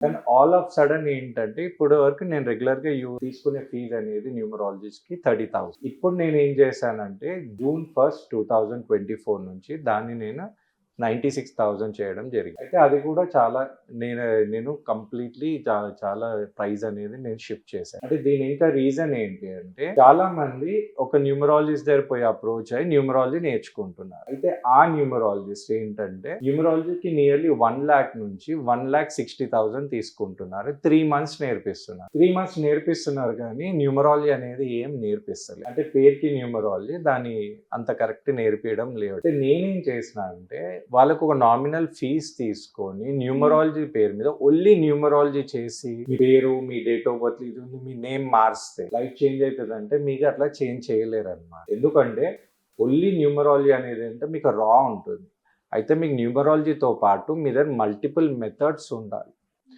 And all of sudden ఏంటంటే ఇప్పటి వరకు నేను రెగ్యులర్‌గా తీసుకునే ఫీజ్ అనేది న్యూమరాలజిస్ట్‌కి 30,000. ఇప్పుడు నేనేం చేశానంటే జూన్ 1, 2024 నుంచి దాన్ని నేను 96,000 చేయడం జరిగింది. అయితే అది కూడా చాలా నేను నేను కంప్లీట్‌లీ చాలా ప్రైస్ అనేది నేను షిఫ్ట్ చేశాను. అంటే దీని ఇంకా రీజన్ ఏంటి అంటే చాలా మంది ఒక న్యూమరాలజిస్ట్ దగ్గర పోయి అప్రోచ్ అయ్యి న్యూమరాలజీ నేర్చుకుంటున్నారు. అయితే ఆ న్యూమరాలజిస్ట్ ఏంటంటే న్యూమరాలజీకి నియర్లీ 1,00,000 నుంచి 1,60,000 తీసుకుంటున్నారు. 3 మంత్స్ నేర్పిస్తున్నారు. 3 మంత్స్ నేర్పిస్తున్నారు కానీ న్యూమరాలజీ అనేది ఏం నేర్పిస్తలేదు. అంటే పేరుకి న్యూమరాలజీ దాని అంత కరెక్ట్ నేర్పించడం లేదు. అయితే నేనేం చేసిన అంటే వాళ్ళకు ఒక నామినల్ ఫీజ్ తీసుకొని న్యూమరాలజీ పేరు మీద ఓన్లీ న్యూమరాలజీ చేసి మీ పేరు, మీ డేట్ ఆఫ్ బర్త్, ఇది ఉంది, మీ నేమ్ మారిస్తే లైఫ్ చేంజ్ అవుతుంది అంటే మీకు అట్లా చేంజ్ చేయలేరు అనమాట. ఎందుకంటే ఓన్లీ న్యూమరాలజీ అనేది అంటే మీకు రా ఉంటుంది. అయితే మీకు న్యూమరాలజీతో పాటు మీ దగ్గర మల్టిపుల్ మెథడ్స్ ఉండాలి.